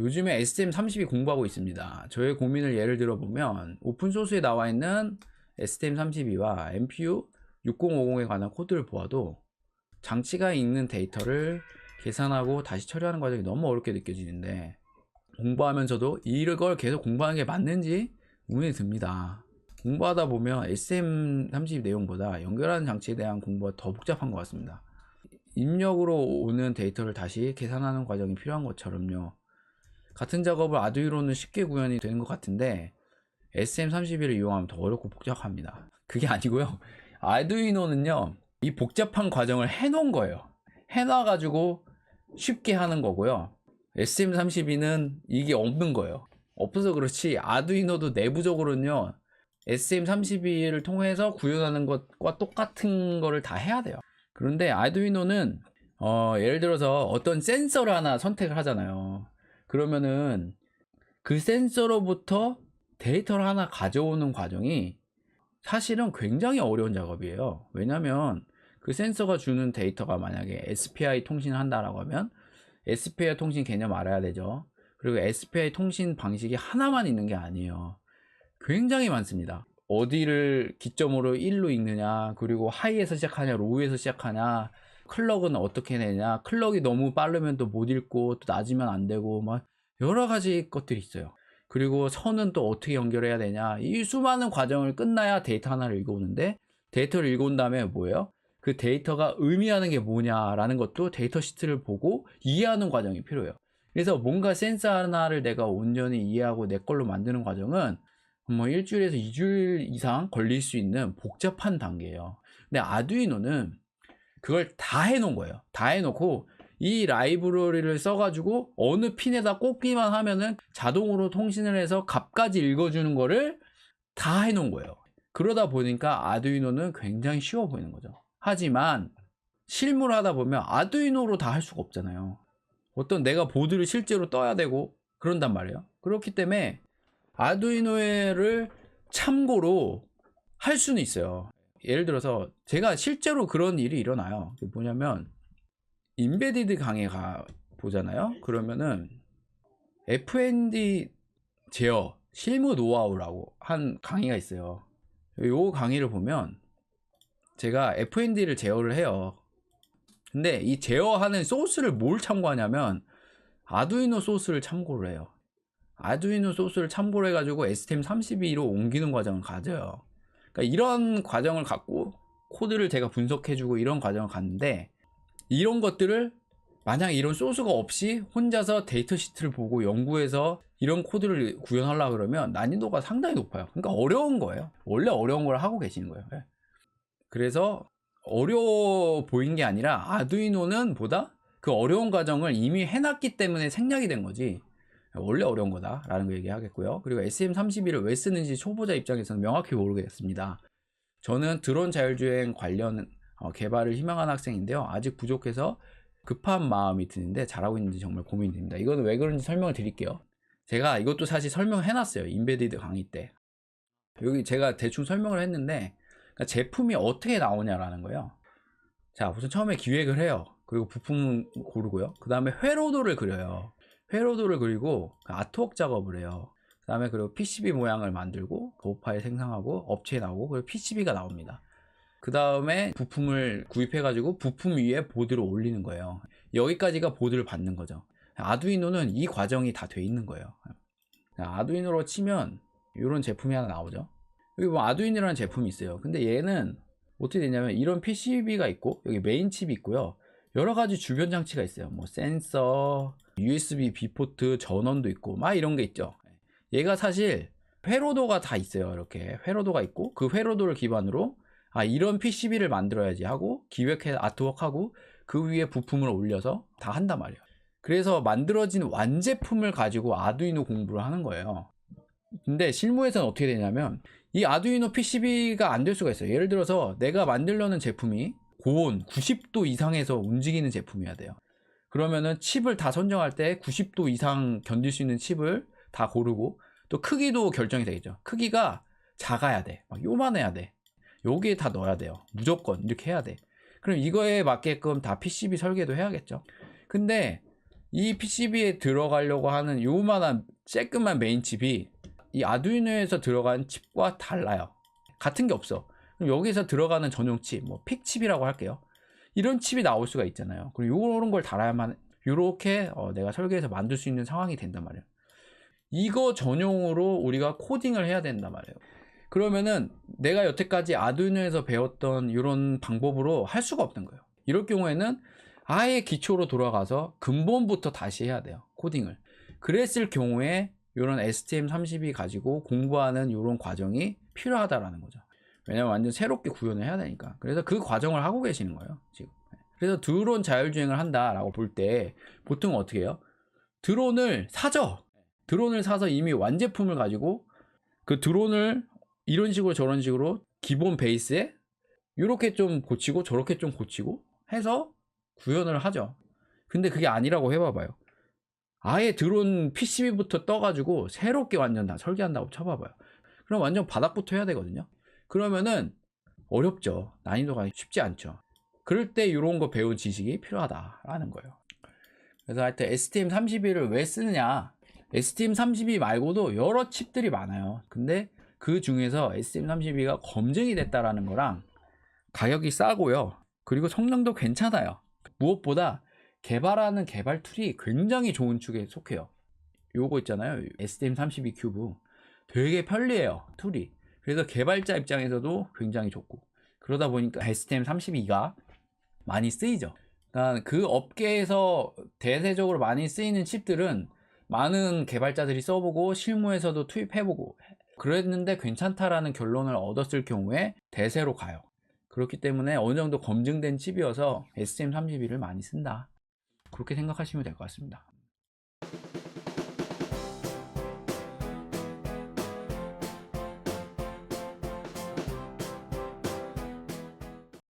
요즘에 STM32 공부하고 있습니다. 저의 고민을 예를 들어보면 오픈소스에 나와 있는 STM32와 MPU 6050에 관한 코드를 보아도 장치가 있는 데이터를 계산하고 다시 처리하는 과정이 너무 어렵게 느껴지는데, 공부하면서도 이걸 계속 공부하는 게 맞는지 의문이 듭니다. 공부하다 보면 STM32 내용보다 연결하는 장치에 대한 공부가 더 복잡한 것 같습니다. 입력으로 오는 데이터를 다시 계산하는 과정이 필요한 것처럼요. 같은 작업을 아두이노는 쉽게 구현이 되는 것 같은데 STM32를 이용하면 더 어렵고 복잡합니다. 그게 아니고요. 아두이노는요, 이 복잡한 과정을 해놓은 거예요. 해놔가지고 쉽게 하는 거고요. STM32는 이게 없는 거예요. 없어서 그렇지 아두이노도 내부적으로는요, STM32를 통해서 구현하는 것과 똑같은 거를 다 해야 돼요. 그런데 아두이노는 예를 들어서 어떤 센서를 하나 선택을 하잖아요. 그러면은 그 센서로부터 데이터를 하나 가져오는 과정이 사실은 굉장히 어려운 작업이에요. 왜냐면 그 센서가 주는 데이터가 만약에 SPI 통신을 한다라고 하면 SPI 통신 개념 알아야 되죠. 그리고 SPI 통신 방식이 하나만 있는 게 아니에요. 굉장히 많습니다. 어디를 기점으로 1로 읽느냐, 그리고 하이에서 시작하냐, 로우에서 시작하냐, 클럭은 어떻게 내냐, 클럭이 너무 빠르면 또 못 읽고 또 낮으면 안 되고 막 여러 가지 것들이 있어요. 그리고 선은 또 어떻게 연결해야 되냐, 이 수많은 과정을 끝나야 데이터 하나를 읽어오는데, 데이터를 읽어온 다음에 뭐예요? 그 데이터가 의미하는 게 뭐냐라는 것도 데이터 시트를 보고 이해하는 과정이 필요해요. 그래서 뭔가 센서 하나를 내가 온전히 이해하고 내 걸로 만드는 과정은 뭐 일주일에서 2주일 이상 걸릴 수 있는 복잡한 단계예요. 근데 아두이노는 그걸 다 해놓은 거예요. 다 해놓고 이 라이브러리를 써가지고 어느 핀에다 꽂기만 하면은 자동으로 통신을 해서 값까지 읽어주는 거를 다 해놓은 거예요. 그러다 보니까 아두이노는 굉장히 쉬워 보이는 거죠. 하지만 실무를 하다 보면 아두이노로 다 할 수가 없잖아요. 어떤 내가 보드를 실제로 떠야 되고 그런단 말이에요. 그렇기 때문에 아두이노를 참고로 할 수는 있어요. 예를 들어서 제가 실제로 그런 일이 일어나요. 뭐냐면 인베디드 강의 보잖아요. 그러면은 FND 제어 실무 노하우라고 한 강의가 있어요. 요 강의를 보면 제가 FND를 제어를 해요. 근데 이 제어하는 소스를 뭘 참고하냐면 아두이노 소스를 참고를 해요. 아두이노 소스를 참고를 해가지고 STM32로 옮기는 과정을 가져요. 그러니까 이런 과정을 갖고 코드를 제가 분석해주고 이런 과정을 갔는데, 이런 것들을 만약 이런 소스가 없이 혼자서 데이터 시트를 보고 연구해서 이런 코드를 구현하려고 그러면 난이도가 상당히 높아요. 그러니까 어려운 거예요. 원래 어려운 걸 하고 계시는 거예요. 그래서 어려워 보인 게 아니라 아두이노는 보다 그 어려운 과정을 이미 해놨기 때문에 생략이 된 거지 원래 어려운 거다 라는 거 얘기하겠고요. 그리고 STM32를 왜 쓰는지 초보자 입장에서는 명확히 모르겠습니다. 저는 드론 자율주행 관련 개발을 희망하는 학생인데요. 아직 부족해서 급한 마음이 드는데 잘하고 있는지 정말 고민이 됩니다. 이거는 왜 그런지 설명을 드릴게요. 제가 이것도 사실 설명해놨어요. 인베디드 강의 때. 여기 제가 대충 설명을 했는데, 그러니까 제품이 어떻게 나오냐라는 거예요. 자, 우선 처음에 기획을 해요. 그리고 부품 고르고요. 그 다음에 회로도를 그려요. 회로도를 그리고 아트웍 작업을 해요. 그 다음에 그리고 PCB 모양을 만들고 도어 파일 생성하고 업체에 나오고, 그리고 PCB가 나옵니다. 그 다음에 부품을 구입해 가지고 부품 위에 보드를 올리는 거예요. 여기까지가 보드를 받는 거죠. 아두이노는 이 과정이 다 돼 있는 거예요. 아두이노로 치면 이런 제품이 하나 나오죠. 여기 뭐 아두이노라는 제품이 있어요. 근데 얘는 어떻게 되냐면 이런 PCB가 있고 여기 메인 칩이 있고요. 여러 가지 주변 장치가 있어요. 뭐 센서, USB B포트, 전원도 있고 막 이런 게 있죠. 얘가 사실 회로도가 다 있어요. 이렇게 회로도가 있고 그 회로도를 기반으로 이런 PCB를 만들어야지 하고 기획해 아트웍하고 그 위에 부품을 올려서 다 한단 말이에요. 그래서 만들어진 완제품을 가지고 아두이노 공부를 하는 거예요. 근데 실무에서는 어떻게 되냐면 이 아두이노 PCB가 안 될 수가 있어요. 예를 들어서 내가 만들려는 제품이 고온 90도 이상에서 움직이는 제품이어야 돼요. 그러면은 칩을 다 선정할 때 90도 이상 견딜 수 있는 칩을 다 고르고 또 크기도 결정이 되겠죠. 크기가 작아야 돼. 막 요만해야 돼. 여기에 다 넣어야 돼요. 무조건 이렇게 해야 돼. 그럼 이거에 맞게끔 다 PCB 설계도 해야겠죠. 근데 이 PCB에 들어가려고 하는 요만한 쬐끄만 메인 칩이 이 아두이노에서 들어간 칩과 달라요. 같은 게 없어. 그럼 여기서 들어가는 전용 칩, 뭐 픽칩이라고 할게요. 이런 칩이 나올 수가 있잖아요. 그리고 이런 걸 달아야만 이렇게 내가 설계해서 만들 수 있는 상황이 된단 말이에요. 이거 전용으로 우리가 코딩을 해야 된단 말이에요. 그러면은 내가 여태까지 아두이노에서 배웠던 이런 방법으로 할 수가 없는 거예요. 이럴 경우에는 아예 기초로 돌아가서 근본부터 다시 해야 돼요. 코딩을. 그랬을 경우에 이런 STM32 가지고 공부하는 이런 과정이 필요하다라는 거죠. 왜냐면 완전 새롭게 구현을 해야 되니까. 그래서 그 과정을 하고 계시는 거예요, 지금. 그래서 드론 자율주행을 한다라고 볼 때 보통 어떻게 해요? 드론을 사죠. 드론을 사서 이미 완제품을 가지고 그 드론을 이런 식으로 저런 식으로 기본 베이스에 이렇게 좀 고치고 저렇게 좀 고치고 해서 구현을 하죠. 근데 그게 아니라고 해봐봐요. 아예 드론 PCB부터 떠가지고 새롭게 완전 다 설계한다고 쳐봐봐요. 그럼 완전 바닥부터 해야 되거든요. 그러면은 어렵죠. 난이도가 쉽지 않죠. 그럴 때 이런 거 배운 지식이 필요하다라는 거예요. 그래서 하여튼 STM32를 왜 쓰느냐, STM32 말고도 여러 칩들이 많아요. 근데 그 중에서 STM32가 검증이 됐다라는 거랑 가격이 싸고요. 그리고 성능도 괜찮아요. 무엇보다 개발하는 개발 툴이 굉장히 좋은 축에 속해요. 요거 있잖아요. STM32 큐브. 되게 편리해요. 툴이. 그래서 개발자 입장에서도 굉장히 좋고. 그러다 보니까 STM32가 많이 쓰이죠. 그러니까 그 업계에서 대세적으로 많이 쓰이는 칩들은 많은 개발자들이 써보고 실무에서도 투입해보고 그랬는데 괜찮다라는 결론을 얻었을 경우에 대세로 가요. 그렇기 때문에 어느 정도 검증된 칩이어서 STM32를 많이 쓴다. 그렇게 생각하시면 될 것 같습니다.